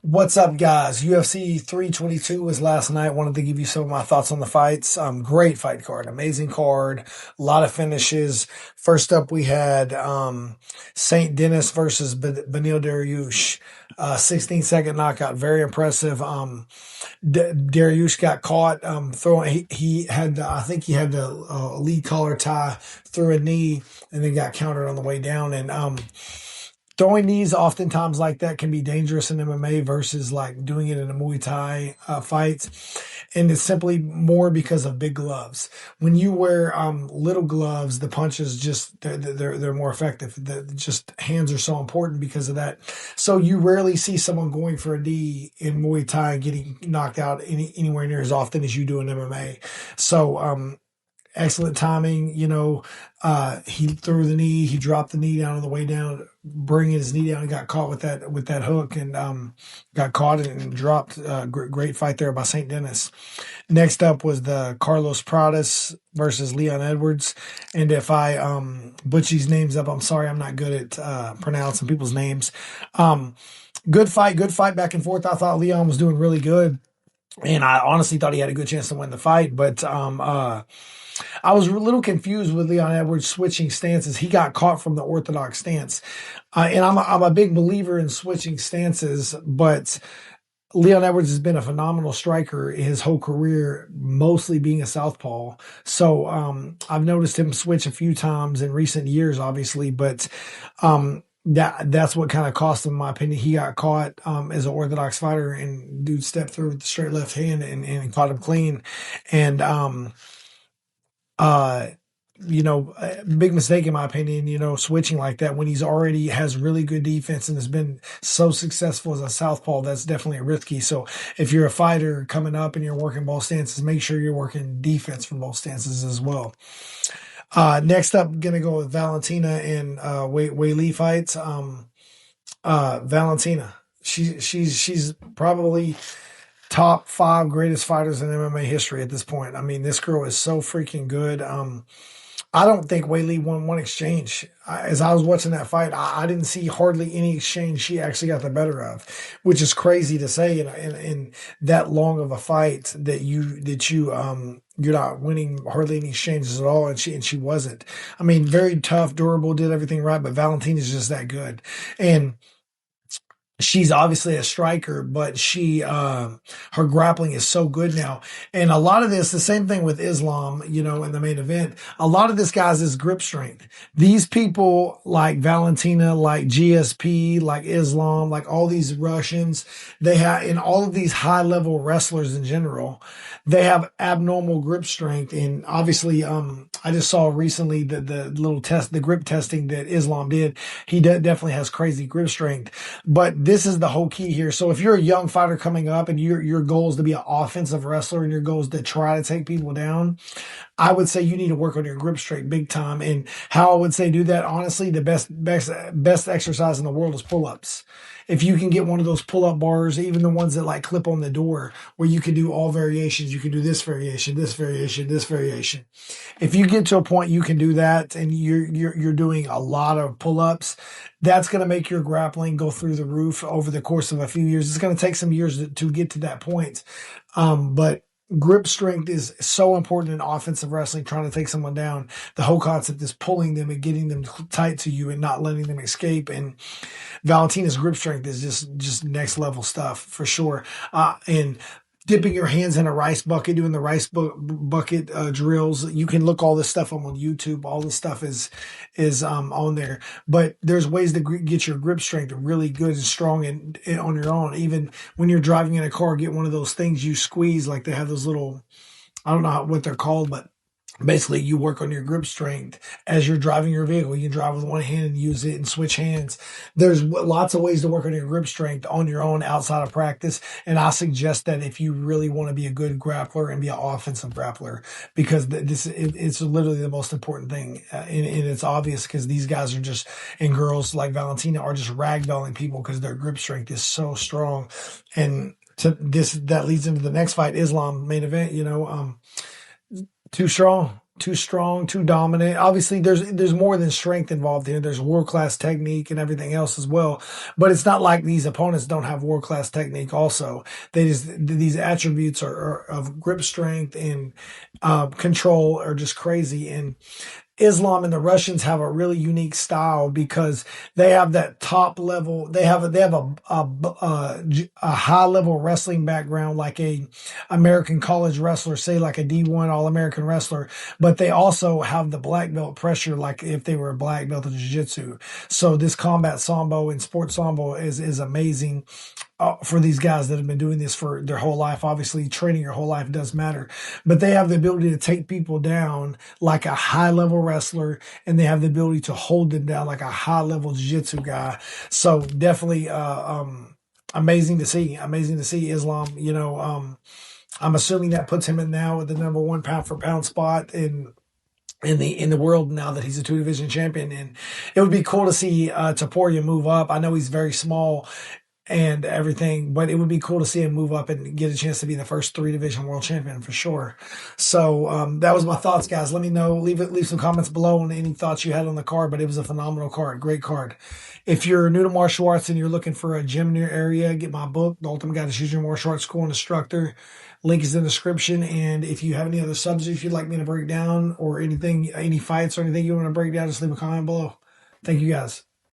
What's up, guys? UFC 322 was last night. Wanted to give you some of my thoughts on the fights. Great fight card, amazing card, a lot of finishes. First up, we had Saint Denis versus Benil Dariush. 16-second knockout, very impressive. Dariush got caught throwing. He had, I think he had the lead collar tie through a knee, and then got countered on the way down. And throwing knees oftentimes like that can be dangerous in MMA versus like doing it in a Muay Thai fight. And it's simply more because of big gloves. When you wear little gloves, the punches just they're more effective. Just hands are so important because of that. So you rarely see someone going for a knee in Muay Thai and getting knocked out anywhere near as often as you do in MMA. So excellent timing. He threw the knee, he dropped the knee down on the way down, bringing his knee down, and got caught with that hook, and got caught and dropped. Great fight there by Saint Denis. Next up was the Carlos Pradas versus Leon Edwards. And if I butcher these names up, I'm sorry, I'm not good at pronouncing people's names. Good fight back and forth. I thought Leon was doing really good, and I honestly thought he had a good chance to win the fight, but I was a little confused with Leon Edwards switching stances. He got caught from the orthodox stance. And I'm a big believer in switching stances, but Leon Edwards has been a phenomenal striker his whole career, mostly being a southpaw. So I've noticed him switch a few times in recent years, obviously, but that's what kind of cost him, in my opinion. He got caught as an orthodox fighter, and dude stepped through with the straight left hand and caught him clean. And uh, big mistake in my opinion, switching like that when he's already has really good defense and has been so successful as a southpaw. That's definitely risky. So if you're a fighter coming up and you're working both stances, make sure you're working defense from both stances as well. Next up, gonna go with Valentina and Wei Lee fights. Valentina, she's probably top five greatest fighters in MMA history at this point. I mean, this girl is so freaking good. I don't think Wei Lee won one exchange. As I was watching that fight, I didn't see hardly any exchange she actually got the better of, which is crazy to say in that long of a fight that you're not winning hardly any exchanges at all, and she wasn't. I mean, very tough, durable, did everything right, but Valentina's just that good. And she's obviously a striker, but her grappling is so good now. And a lot of this, the same thing with Islam, in the main event, a lot of this, guys, is grip strength. These people like Valentina, like GSP, like Islam, like all these Russians, they have, and all of these high level wrestlers in general, they have abnormal grip strength. And obviously, I just saw recently the little test, the grip testing that Islam did. He definitely has crazy grip strength, but this is the whole key here. So if you're a young fighter coming up and your goal is to be an offensive wrestler and your goal is to try to take people down, I would say you need to work on your grip strength big time. And how I would say do that, honestly, the best exercise in the world is pull-ups. If you can get one of those pull-up bars, even the ones that like clip on the door, where you can do all variations, you can do this variation, this variation, this variation. If you get to a point you can do that, and you're doing a lot of pull-ups, that's going to make your grappling go through the roof over the course of a few years. It's going to take some years to get to that point. But grip strength is so important in offensive wrestling, trying to take someone down. The whole concept is pulling them and getting them tight to you and not letting them escape. And Valentina's grip strength is just next level stuff for sure. And dipping your hands in a rice bucket, doing the bucket drills. You can look all this stuff on YouTube. All this stuff is on there. But there's ways to get your grip strength really good and strong and on your own. Even when you're driving in a car, get one of those things you squeeze, like they have those little, I don't know what they're called, but basically you work on your grip strength as you're driving your vehicle. You can drive with one hand and use it and switch hands. There's lots of ways to work on your grip strength on your own outside of practice. And I suggest that if you really want to be a good grappler and be an offensive grappler, because it's literally the most important thing. And it's obvious because these guys are just, and girls like Valentina are just ragdolling people because their grip strength is so strong. And that leads into the next fight, Islam main event, too strong. too strong, too dominant. Obviously, there's more than strength involved here. There's world class technique and everything else as well. But it's not like these opponents don't have world class technique. Also, these attributes are of grip strength and control are just crazy. And Islam and the Russians have a really unique style because they have that top level. They have a high level wrestling background, like a American college wrestler, say like a D1 All American wrestler. But they also have the black belt pressure, like if they were a black belt in jiu-jitsu. So this combat sambo and sports sambo is amazing for these guys that have been doing this for their whole life. Obviously, training your whole life does matter, but they have the ability to take people down like a high level wrestler, and they have the ability to hold them down like a high level jiu-jitsu guy. So definitely, amazing to see. Amazing to see Islam. I'm assuming that puts him in now with the number one pound for pound spot in the world now that he's a two division champion. And it would be cool to see Taporia move up. I know he's very small and everything, but it would be cool to see him move up and get a chance to be the first three division world champion for sure. So that was my thoughts, guys. Let me know, leave some comments below on any thoughts you had on the card, but it was a phenomenal card, great card. If you're new to martial arts and you're looking for a gym in your area, get my book, The Ultimate Guide to Choose Your Martial Arts School and Instructor. Link is in the description. And if you have any other subjects you'd like me to break down or anything, any fights or anything you want to break down, just leave a comment below. Thank you, guys.